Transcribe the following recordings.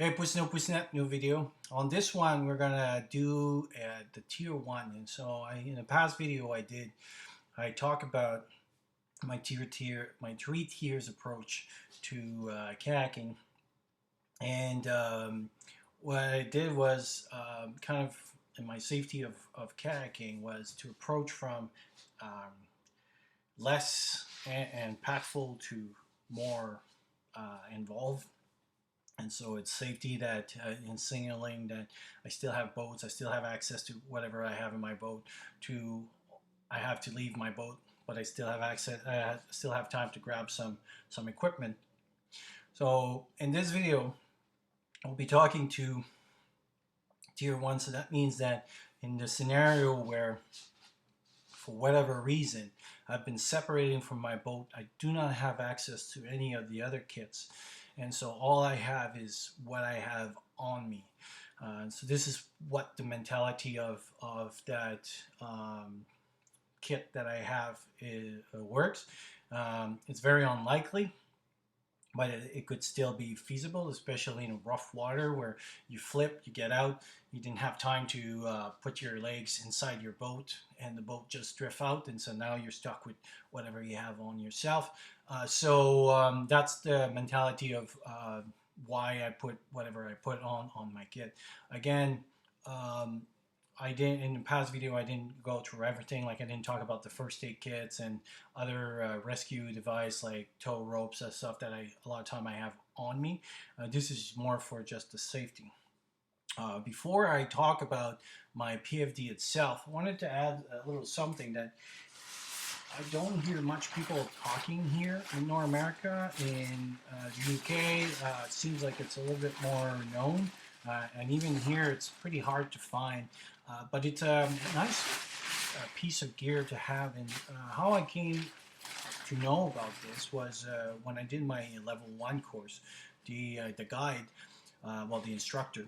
Hey, Pusnet, new video. On this one, we're gonna do the tier one. And so, in the past video I talk about my three tiers approach to kayaking. And what I did was kind of in my safety of kayaking was to approach from um, less and impactful to more involved. And so it's safety that in signaling that I still have boats, I still have access to whatever I have in my boat. To I have to leave my boat, but I still have access. I still have time to grab some equipment. So in this video, we'll be talking to tier one. So that means that in the scenario where, for whatever reason, I've been separating from my boat, I do not have access to any of the other kits. And so all I have is what I have on me. So this is what the mentality of that kit that I have works. It's very unlikely, but it could still be feasible, especially in rough water where you flip, you get out, you didn't have time to put your legs inside your boat and the boat just drift out, and so now you're stuck with whatever you have on yourself. So that's the mentality of why I put whatever I put on my kit. Again, um, I didn't in the past video. I didn't go through everything. Like I didn't talk about the first aid kits and other rescue device like tow ropes and stuff that a lot of time I have on me. This is more for just the safety. Before I talk about my PFD itself, I wanted to add a little something that I don't hear much people talking here in North America. In the UK, it seems like it's a little bit more known. And even here, it's pretty hard to find. But it's a nice piece of gear to have. And how I came to know about this was when I did my level 1 course. The guide, the instructor,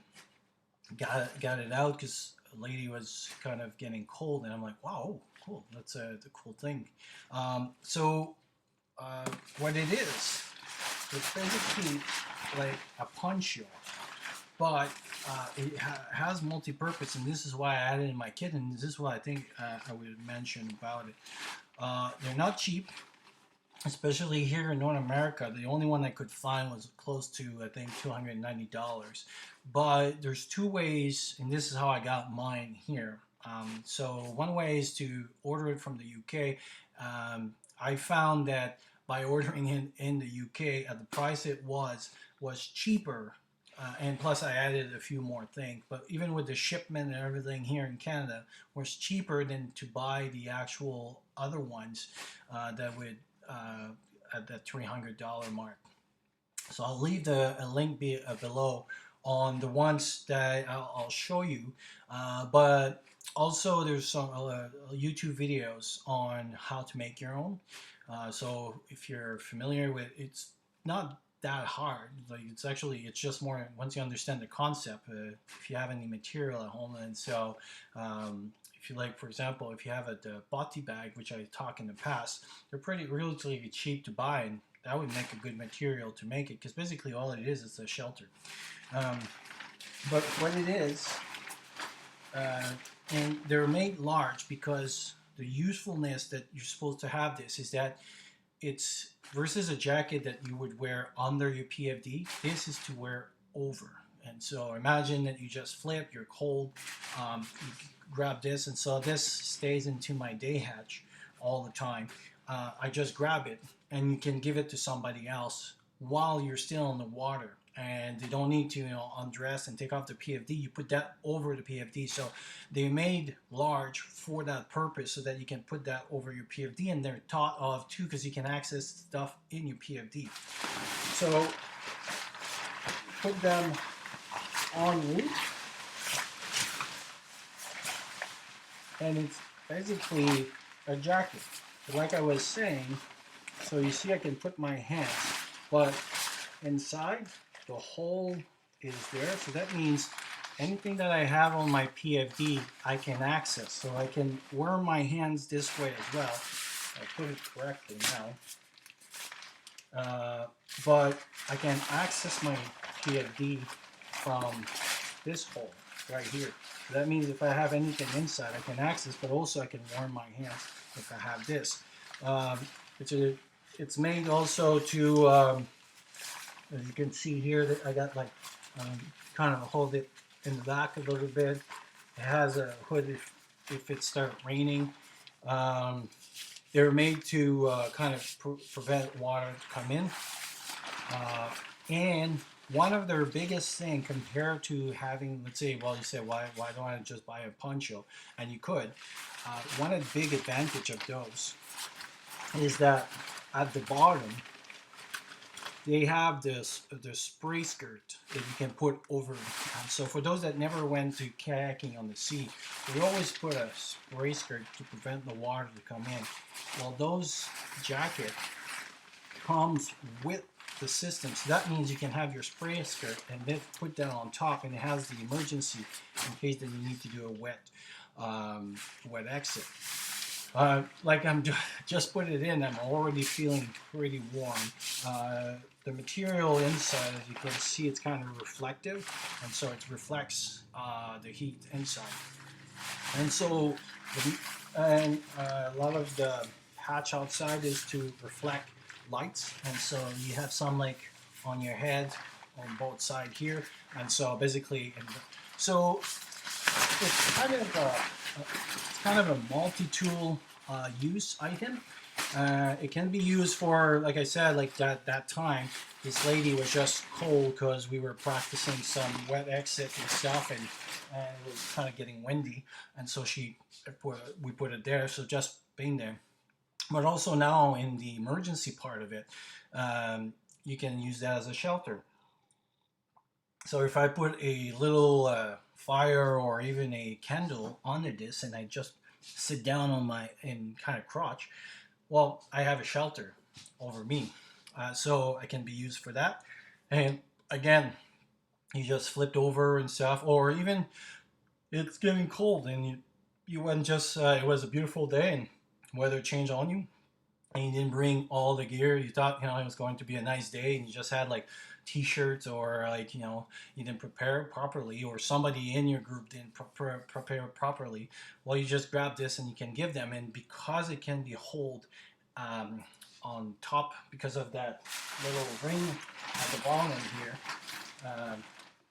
got it out because a lady was kind of getting cold, and I'm like, wow, cool, that's the cool thing. So what it is, it's basically like a poncho, but it has multi-purpose, and this is why I added in my kit, and this is what I think I would mention about it. They're not cheap, especially here in North America. The only one I could find was close to, I think, $290. But there's two ways, and this is how I got mine here. So one way is to order it from the UK. I found that by ordering in the UK at the price it was cheaper. And plus I added a few more things, but even with the shipment and everything here in Canada was cheaper than to buy the actual other ones that would at the $300 mark. So I'll leave a link below on the ones that I'll show you, but also there's some YouTube videos on how to make your own. So if you're familiar with, it's not that hard. Like it's just more once you understand the concept. If you have any material at home, and so if you like, for example, if you have the botti bag, which I talked in the past, they're pretty relatively cheap to buy, and that would make a good material to make it, because basically all it is a shelter. But what it is, and they're made large because the usefulness that you're supposed to have this is that it's versus a jacket that you would wear under your PFD. This is to wear over. And so imagine that you just flip, you're cold, you grab this, and so this stays into my day hatch all the time. I just grab it, and you can give it to somebody else while you're still in the water, and they don't need to undress and take off the PFD. You put that over the PFD. So they made large for that purpose, so that you can put that over your PFD, and they're thought of too because you can access stuff in your PFD. So put them on you, and it's basically a jacket. Like I was saying, so you see I can put my hands, but inside the hole is there, so that means anything that I have on my PFD I can access. So I can wear my hands this way as well. I put it correctly now, but I can access my PFD from this hole right here. So that means if I have anything inside, I can access, but also I can warm my hands if I have this. Um, it's made also to, as you can see here, that I got like kind of hold it in the back a little bit. It has a hood if it starts raining. Um, they're made to kind of prevent water to come in. And one of their biggest thing compared to having, let's say, well, you say, why don't I just buy a poncho? And you could. One of the big advantage of those is that at the bottom, they have this spray skirt that you can put over. And so for those that never went to kayaking on the sea, they always put a spray skirt to prevent the water to come in. Well, those jacket comes with the system, so that means you can have your spray skirt and then put that on top, and it has the emergency in case that you need to do a wet exit. Like I'm just put it in, I'm already feeling pretty warm. The material inside, as you can see, it's kind of reflective, and so it reflects the heat inside. And so, a lot of the patch outside is to reflect lights, and so you have sunlight on your head on both sides here, and so basically, so it's kind of a multi-tool use item. It can be used for, like I said, like that time. This lady was just cold because we were practicing some wet exit and stuff, and it was kind of getting windy, and so we put it there. So just being there, but also now in the emergency part of it, you can use that as a shelter. So if I put a little fire or even a candle under this, and I just sit down on my in kind of crotch, well, I have a shelter over me, so I can be used for that. And again, you just flipped over and stuff, or even it's getting cold and you went just it was a beautiful day and weather changed on you, and you didn't bring all the gear. You thought, it was going to be a nice day, and you just had like t-shirts, or like, you didn't prepare properly, or somebody in your group didn't prepare properly. Well, you just grab this and you can give them, and because it can be hold um, on top because of that little ring at the bottom here,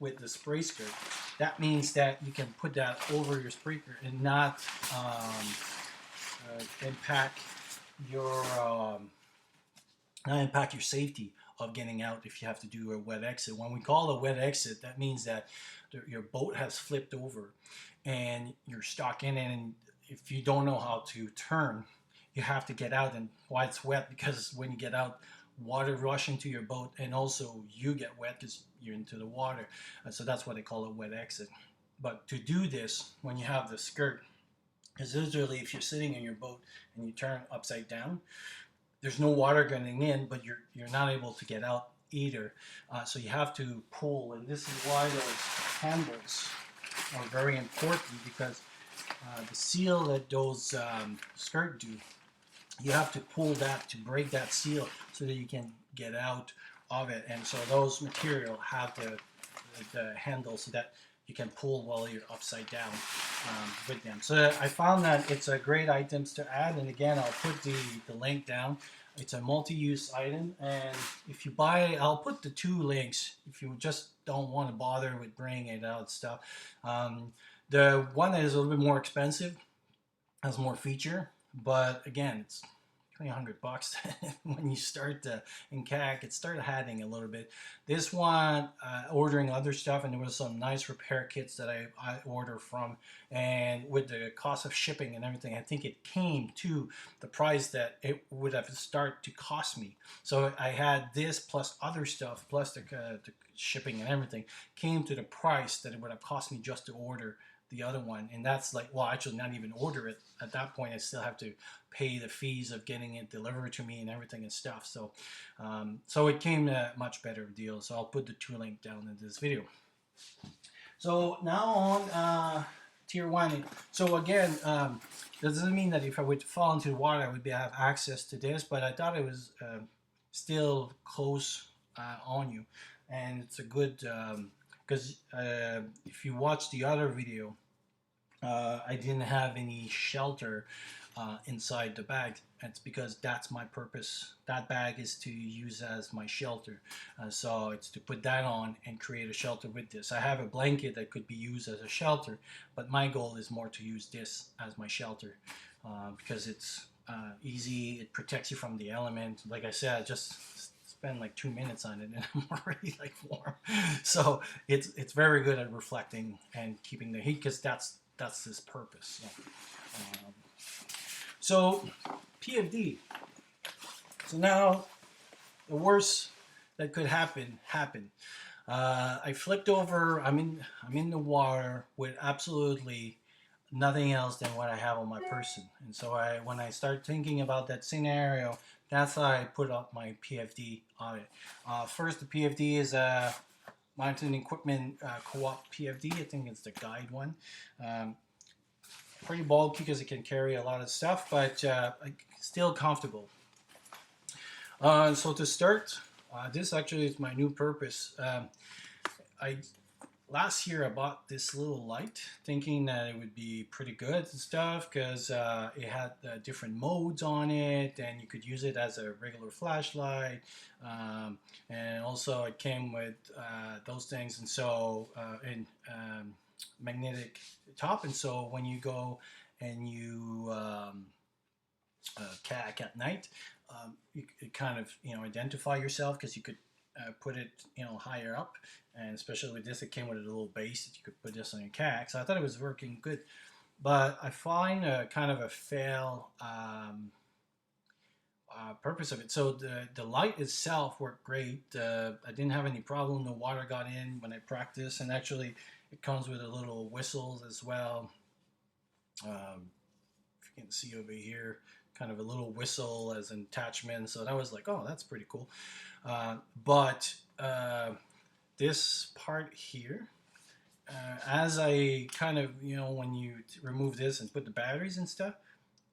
with the spray skirt, that means that you can put that over your spray skirt and not impact your safety of getting out if you have to do a wet exit. When we call a wet exit, that means that your boat has flipped over and you're stuck in it, and if you don't know how to turn, you have to get out. And why it's wet, because when you get out, water rush into your boat, and also you get wet because you're into the water. And so that's what they call a wet exit. But to do this, when you have the skirt, because literally if you're sitting in your boat and you turn upside down, there's no water getting in, but you're not able to get out either. So you have to pull, and this is why those handles are very important, because the seal that those skirt do, you have to pull that to break that seal so that you can get out of it. And so those material have the handle so that you can pull while you're upside down with them. So I found that it's a great items to add, and again, I'll put the link down. It's a multi-use item, and if you buy, I'll put the 2 links if you just don't want to bother with bringing it out stuff. The one that is a little bit more expensive has more feature, but again, it's $300 when you start in kayak. It started adding a little bit. This one, ordering other stuff, and there was some nice repair kits that I ordered from, and with the cost of shipping and everything, I think it came to the price that it would have started to cost me. So I had this plus other stuff plus the shipping and everything came to the price that it would have cost me just to order the other one. And that's like, well, actually not even order it at that point. I still have to pay the fees of getting it delivered to me and everything and stuff. So so it came a much better deal. So I'll put the 2 link down in this video. So now on tier 1. So again, that doesn't mean that if I would fall into the water, I would have access to this, but I thought it was still close on you, and it's a good because if you watch the other video, I didn't have any shelter inside the bag. It's because that's my purpose. That bag is to use as my shelter. So it's to put that on and create a shelter with this. I have a blanket that could be used as a shelter, but my goal is more to use this as my shelter because it's easy. It protects you from the element. Like I said, I just spend like 2 minutes on it and I'm already like warm. So it's very good at reflecting and keeping the heat because that's its purpose. So PFD. So now the worst that could happen happened. I flipped over. I'm in the water with absolutely nothing else than what I have on my person. And so when I start thinking about that scenario, that's how I put up my PFD on it. First, the PFD is a Mountain Equipment Co-op PFD. I think it's the guide one. Pretty bulky because it can carry a lot of stuff, but still comfortable. So to start, this actually is my new purpose. I Last year I bought this little light thinking that it would be pretty good and stuff because it had different modes on it and you could use it as a regular flashlight, and also it came with those things, and so magnetic top, and so when you go and you kayak at night, you kind of identify yourself because you could put it higher up, and especially with this, it came with a little base that you could put this on your kayak. So I thought it was working good, but I find kind of a fail purpose of it. So the light itself worked great. I didn't have any problem. No water got in when I practiced, and actually it comes with a little whistle as well. If you can see over here, kind of a little whistle as an attachment. So that was like, oh, that's pretty cool. But this part here, as I kind of, when you remove this and put the batteries and stuff,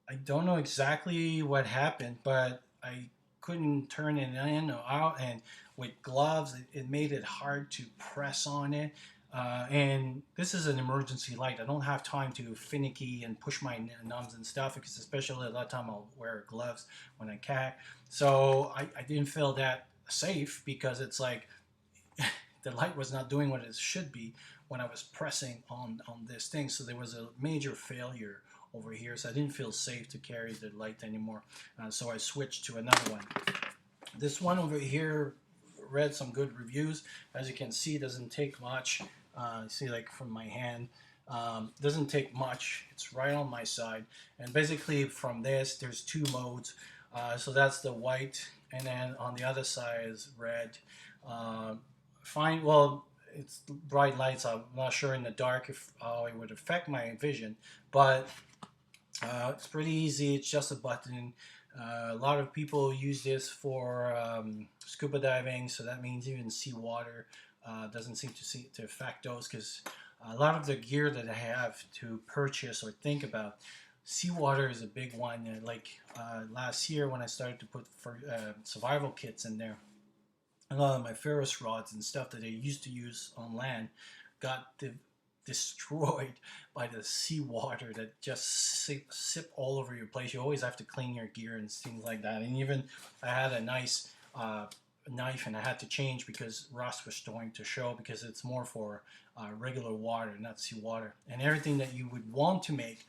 I don't know exactly what happened, but I couldn't turn it in or out, and with gloves, it made it hard to press on it. And this is an emergency light. I don't have time to finicky and push my numbs and stuff because especially a lot of time I'll wear gloves when I kayak. So I didn't feel that safe because it's like the light was not doing what it should be when I was pressing on this thing. So there was a major failure over here. So I didn't feel safe to carry the light anymore. So I switched to another one. This one over here read some good reviews. As you can see, doesn't take much. See, like from my hand, doesn't take much. It's right on my side, and basically from this there's two modes. So that's the white, and then on the other side is red. Fine. Well, it's bright lights. I'm not sure in the dark if it would affect my vision, but it's pretty easy. It's just a button. A lot of people use this for scuba diving, so that means even seawater doesn't seem to affect those, because a lot of the gear that I have to purchase or think about, seawater is a big one. Like last year when I started to put survival kits in there, a lot of my ferrous rods and stuff that I used to use on land got destroyed by the seawater that just sip all over your place. You always have to clean your gear and things like that. And even I had a nice knife and I had to change because rust was starting to show, because it's more for regular water, not seawater. And everything that you would want to make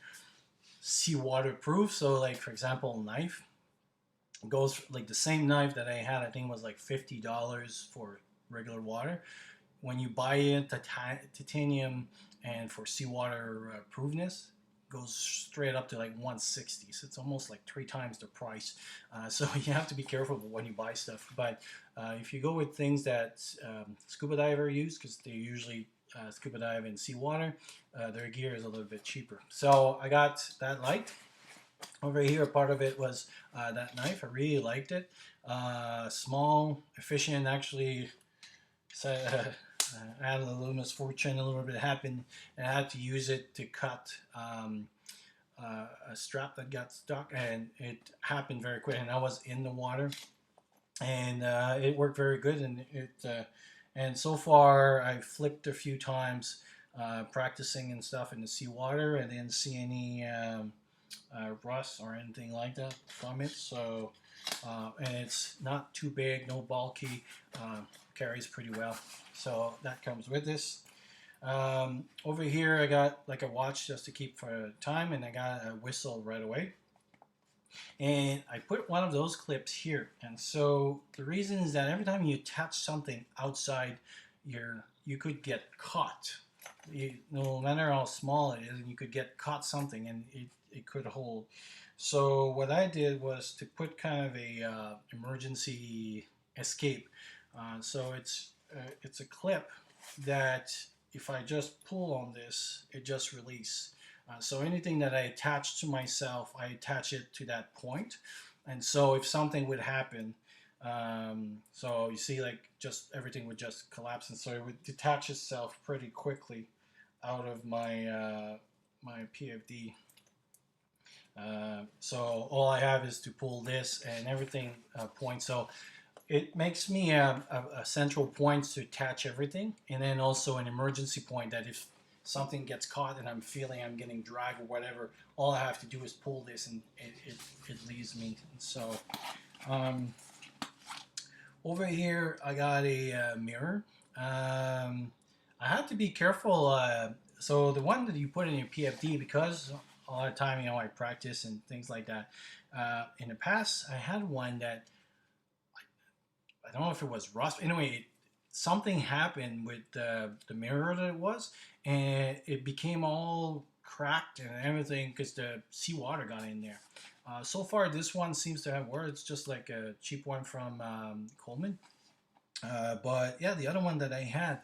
seawater proof, so like for example, knife goes like the same knife that I had, I think was like $50 for regular water. When you buy it, titanium and for seawater proofness goes straight up to like 160. So it's almost like 3 times the price. So you have to be careful when you buy stuff. But if you go with things that scuba diver use, because they usually scuba dive in seawater, their gear is a little bit cheaper. So I got that light. Over here, part of it was that knife. I really liked it. Small, efficient, actually. So, I had a little misfortune, a little bit happened, and I had to use it to cut a strap that got stuck, and it happened very quick, and I was in the water, and it worked very good, and And so far, I flipped a few times, practicing and stuff in the seawater. I didn't see any rust or anything like that from it. So, and it's not too big, no bulky, carries pretty well. So that comes with this. Over here, I got like a watch just to keep for time, and I got a whistle right away. And I put one of those clips here. And so the reason is that every time you attach something outside you could get caught. No matter how small it is, you could get caught something, and it could hold. So what I did was to put kind of a emergency escape. So it's a clip that if I just pull on this, it just release. So anything that I attach to myself, I attach it to that point. And so if something would happen, so you see, like, just everything would just collapse, and so it would detach itself pretty quickly out of my PFD. So all I have is to pull this, and everything points. So it makes me a central point to attach everything, and then also an emergency point that if something gets caught and I'm feeling I'm getting dragged or whatever, all I have to do is pull this, and it leaves me. So over here I got a mirror. I have to be careful. So the one that you put in your PFD, because a lot of time, I practice and things like that. In the past, I had one that I don't know if it was rust. Anyway, something happened with the mirror that it was, and it became all cracked and everything because the seawater got in there. So far, this one seems to have worked. It's just like a cheap one from Coleman. But yeah, the other one that I had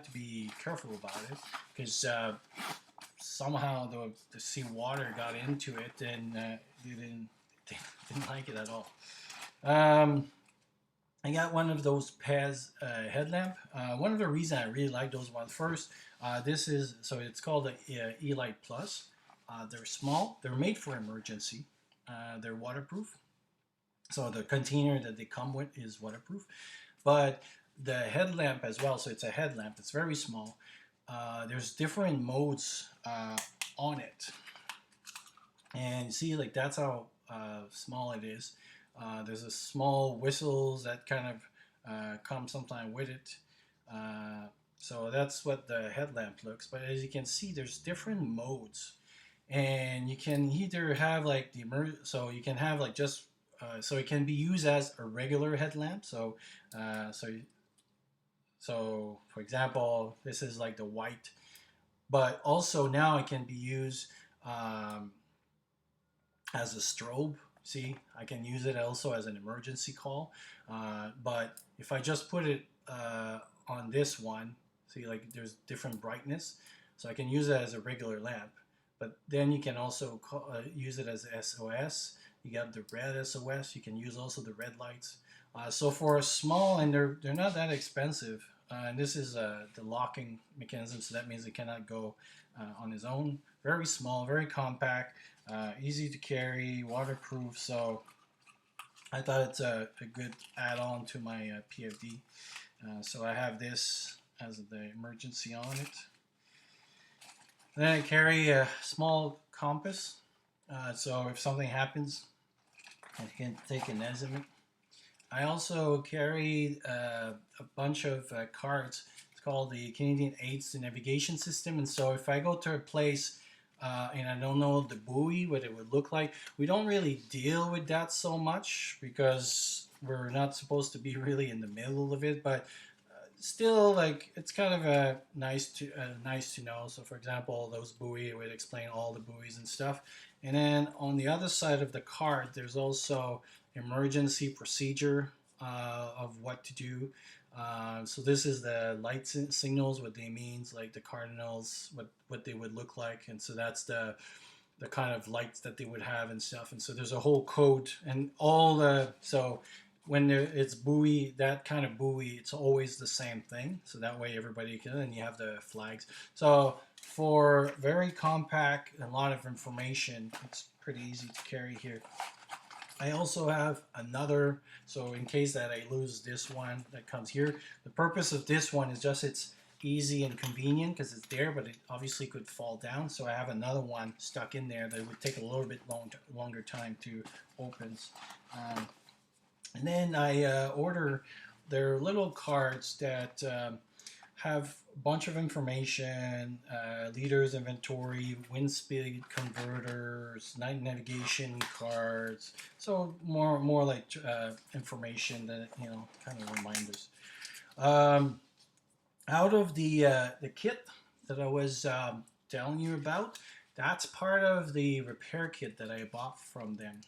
to be careful about it because somehow the seawater got into it, and they didn't like it at all. I got one of those Pez headlamp. One of the reasons I really like those ones, first, this is, so it's called a E-Light Plus. They're small. They're made for emergency. They're waterproof. So the container that they come with is waterproof. But the headlamp as well, so it's a headlamp. It's very small. There's different modes on it. And see, like, that's how small it is. There's a small whistles that kind of come sometime with it. So that's what the headlamp looks. But as you can see, there's different modes, and you can either have like so you can have like just so it can be used as a regular headlamp. So for example, this is like the white, but also now it can be used as a strobe. See, I can use it also as an emergency call. But if I just put it on this one, see, like, there's different brightness. So I can use it as a regular lamp. But then you can also use it as SOS. You got the red SOS. You can use also the red lights. So for a small, and they're not that expensive. And this is the locking mechanism, so that means it cannot go on its own. Very small, very compact, easy to carry, waterproof. So I thought it's a good add-on to my PFD. So I have this as the emergency on it. Then I carry a small compass. So if something happens, I can take an estimate. I also carry a bunch of cards. It's called the Canadian Aids to Navigation System. And so if I go to a place and I don't know the buoy, what it would look like, we don't really deal with that so much because we're not supposed to be really in the middle of it. But still, like, it's kind of nice to know. So for example, those buoy, it would explain all the buoys and stuff. And then on the other side of the card, there's also emergency procedure of what to do. So this is the light signals, what they means, like the cardinals, what they would look like, and so that's the kind of lights that they would have and stuff. And so there's a whole code and all the so when it's buoy, that kind of buoy, it's always the same thing. So that way everybody can, and you have the flags. So for very compact and a lot of information, it's pretty easy to carry here. I also have another, so in case that I lose this one that comes here, the purpose of this one is just it's easy and convenient because it's there, but it obviously could fall down. So I have another one stuck in there that would take a little bit longer time to open. Um, and then I order their little cards that have a bunch of information, liters, inventory, wind speed converters, night navigation cards. So more like information that kind of reminders. Um, Out of the kit that I was telling you about, that's part of the repair kit that I bought from them.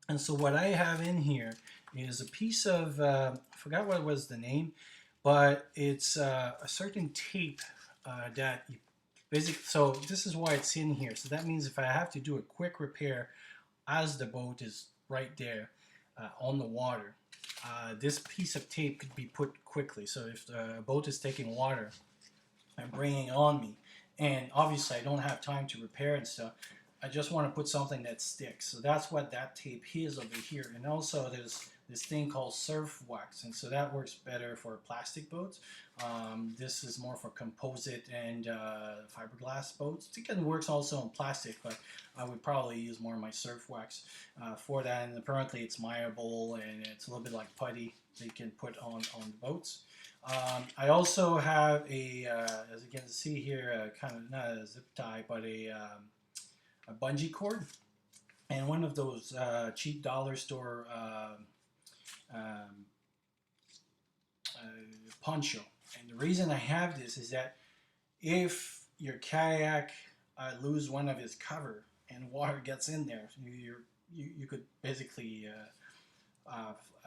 And so what I have in here is a piece of I forgot what was the name, but it's a certain tape that you basically. So this is why it's in here. So that means if I have to do a quick repair as the boat is right there on the water, this piece of tape could be put quickly. So if the boat is taking water and bringing it on me, and obviously I don't have time to repair and stuff, I just want to put something that sticks. So that's what that tape is over here. And also there's this thing called surf wax, and so that works better for plastic boats. This is more for composite and fiberglass boats. It can works also on plastic, but I would probably use more of my surf wax for that. And apparently it's mireable and it's a little bit like putty that you can put on the boats. I also have as you can see here, kind of not a zip tie, but a bungee cord, and one of those cheap dollar store um, poncho. And the reason I have this is that if your kayak lose one of its cover and water gets in there, you could basically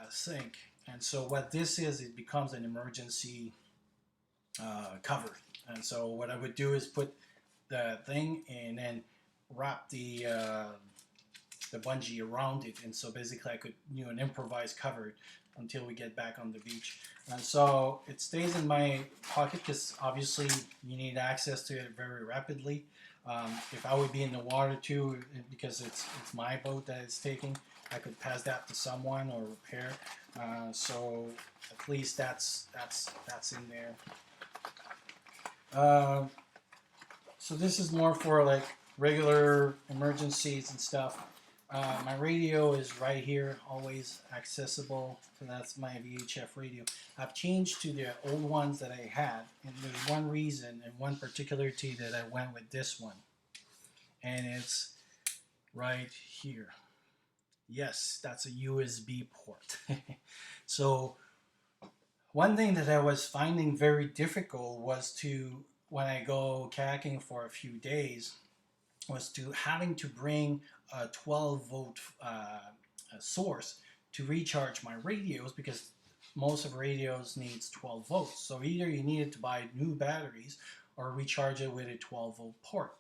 sink. And so what this is, it becomes an emergency cover. And so what I would do is put the thing and then wrap the bungee around it, and so basically I could an improvised cover until we get back on the beach. And so it stays in my pocket because obviously you need access to it very rapidly. If I would be in the water too, because it's my boat that it's taking, I could pass that to someone or repair. So at least that's in there. So this is more for like regular emergencies and stuff. My radio is right here, always accessible. So that's my VHF radio. I've changed to the old ones that I had, and there's one reason and one particularity that I went with this one, and it's right here. Yes, that's a USB port. So one thing that I was finding very difficult was to, when I go kayaking for a few days, was to having to bring a 12 volt source to recharge my radios, because most of radios needs 12 volts. So either you needed to buy new batteries or recharge it with a 12 volt port.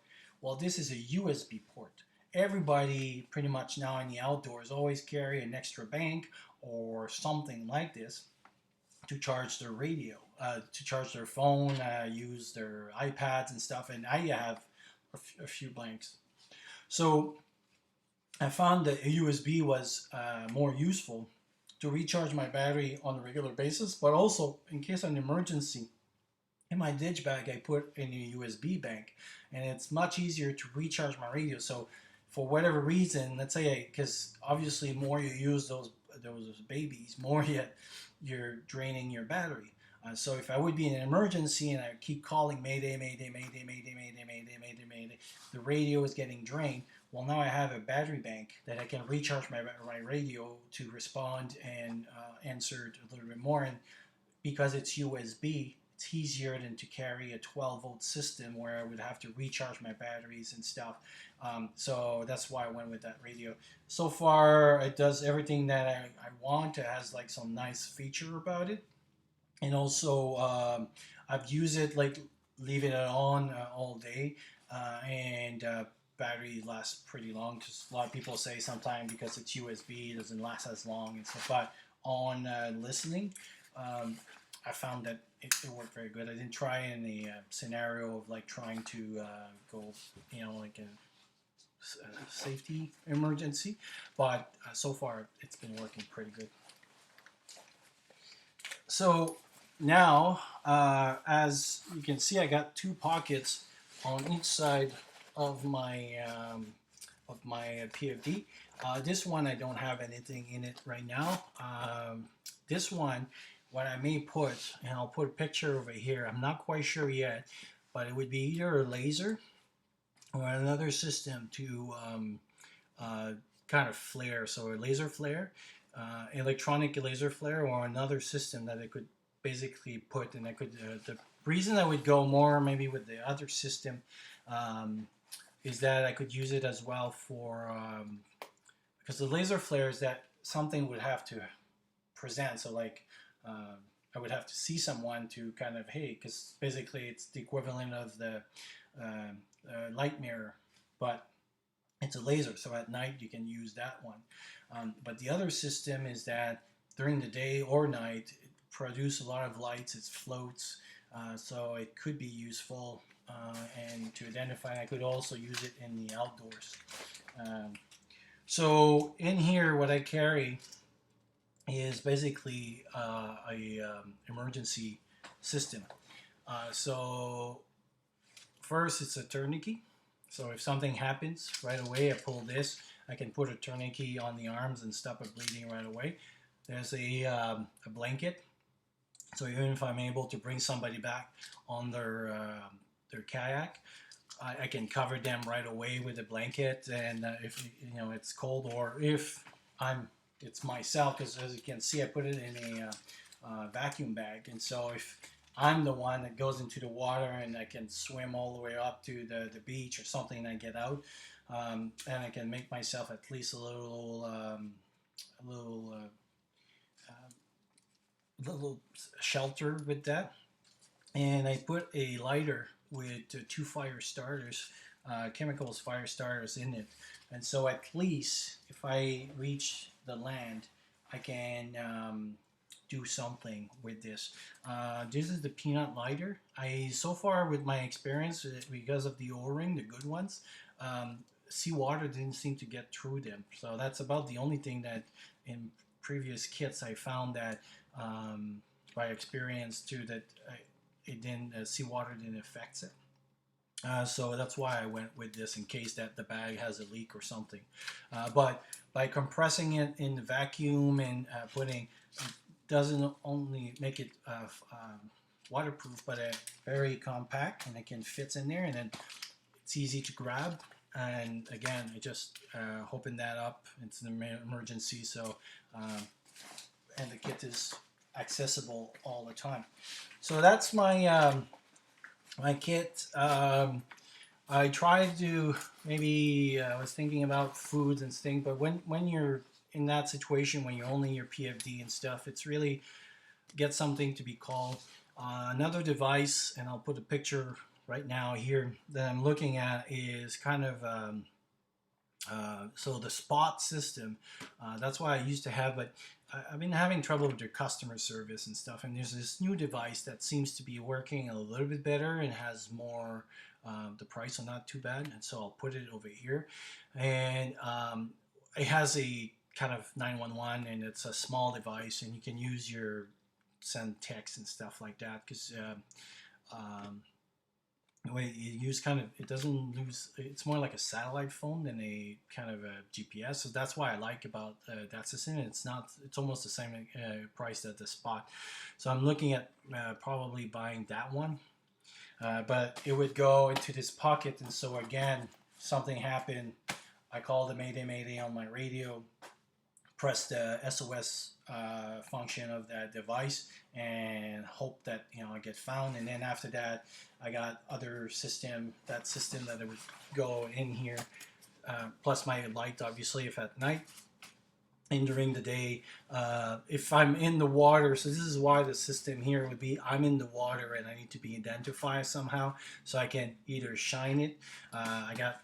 Well, this is a USB port. Everybody pretty much now in the outdoors always carry an extra bank or something like this to charge their radio, to charge their phone, use their iPads and stuff. And I have a few blanks. So I found that a USB was more useful to recharge my battery on a regular basis, but also in case of an emergency, in my ditch bag I put in a USB bank, and it's much easier to recharge my radio. So for whatever reason, let's say, because obviously more you use those babies, more you're draining your battery. So if I would be in an emergency and I keep calling Mayday, Mayday, Mayday, Mayday, Mayday, Mayday, Mayday, Mayday, the radio is getting drained. Well, now I have a battery bank that I can recharge my radio to respond and answer a little bit more. And because it's USB, it's easier than to carry a 12 volt system where I would have to recharge my batteries and stuff. So that's why I went with that radio. So far, it does everything that I want. It has like some nice feature about it. And also, I've used it like leaving it on all day, and battery lasts pretty long. Because a lot of people say sometimes because it's USB, it doesn't last as long and stuff. But on listening, I found that it worked very good. I didn't try in the scenario of like trying to go, like safety emergency, but so far it's been working pretty good. So now, as you can see, I got two pockets on each side of my PFD. This one I don't have anything in it right now. This one, what I may put, and I'll put a picture over here. I'm not quite sure yet, but it would be either a laser or another system to kind of flare, so a laser flare, electronic laser flare, or another system that I could basically put, and I could. The reason I would go more maybe with the other system is that I could use it as well for because the laser flare is that something would have to present. So like I would have to see someone to kind of hey, because basically it's the equivalent of the light mirror, but it's a laser, so at night you can use that one. But the other system is that during the day or night, it produces a lot of lights, it floats, so it could be useful. And to identify, I could also use it in the outdoors. So in here, what I carry is basically a emergency system. So first, it's a tourniquet. So if something happens right away, I pull this. I can put a tourniquet on the arms and stop it bleeding right away. There's a blanket. So even if I'm able to bring somebody back on their kayak, I can cover them right away with a blanket. And if it's cold, or if it's myself, because as you can see, I put it in a vacuum bag. And so if I'm the one that goes into the water and I can swim all the way up to the beach or something and I get out, and I can make myself at least a little shelter with that. And I put a lighter with two fire starters, chemicals fire starters in it. And so at least if I reach the land, I can do something with this. This is the peanut lighter. So far with my experience, because of the O-ring, the good ones, seawater didn't seem to get through them. So that's about the only thing that in previous kits I found that by experience too that seawater didn't affect it. So that's why I went with this in case that the bag has a leak or something. But by compressing it in the vacuum and putting, doesn't only make it waterproof, but very compact, and it can fit in there, and then it's easy to grab. And again, I just open that up. It's an emergency, so and the kit is accessible all the time. So that's my my kit. I tried to maybe I was thinking about foods and things, but when you're in that situation when you're only your PFD and stuff, it's really get something to be called. Another device, and I'll put a picture right now here that I'm looking at is kind of so the spot system. That's why I used to have, but I've been having trouble with their customer service and stuff. And there's this new device that seems to be working a little bit better and has more. The price are not too bad, and so I'll put it over here. And it has a kind of 911, and it's a small device, and you can use your send text and stuff like that because the way you use kind of it doesn't lose. It's more like a satellite phone than a kind of a GPS. So that's why I like about that system. It's not. It's almost the same price at the Spot. So I'm looking at probably buying that one. But it would go into this pocket, and so again, something happened. I called the Mayday Mayday on my radio, press the SOS function of that device, and hope that I get found. And then after that, I got other system that it would go in here, plus my light, obviously, if at night. And during the day, if I'm in the water, so this is why the system here would be I'm in the water and I need to be identified somehow, so I can either shine it. I got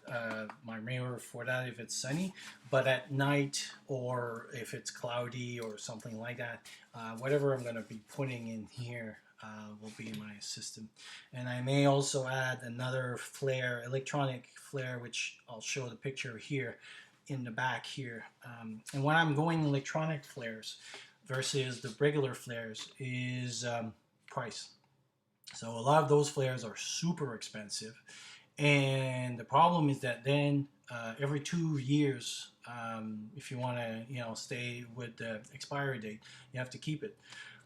my mirror for that if it's sunny, but at night or if it's cloudy or something like that, whatever I'm going to be putting in here, will be my system. And I may also add another flare, electronic flare, which I'll show the picture here in the back here. And when I'm going electronic flares versus the regular flares is price. So a lot of those flares are super expensive, and the problem is that then every 2 years, if you want to, stay with the expiry date, you have to keep it.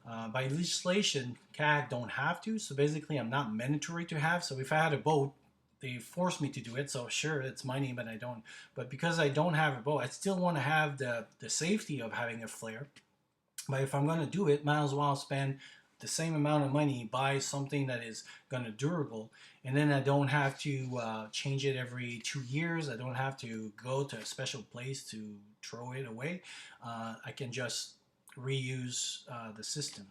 By legislation, kayak don't have to. So basically, I'm not mandatory to have. So if I had a boat, they force me to do it. So sure, it's money, but I don't. But because I don't have a boat, I still want to have the safety of having a flare. But if I'm going to do it, might as well spend the same amount of money, buy something that is going to durable, and then I don't have to change it every 2 years. I don't have to go to a special place to throw it away. I can just reuse the system.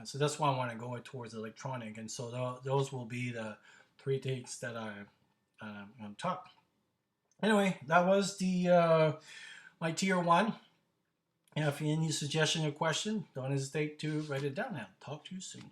So that's why I want to go towards electronic. And so those will be the three things that I want to talk. Anyway, that was the my tier one. If you have any suggestion or question, don't hesitate to write it down. I'll talk to you soon.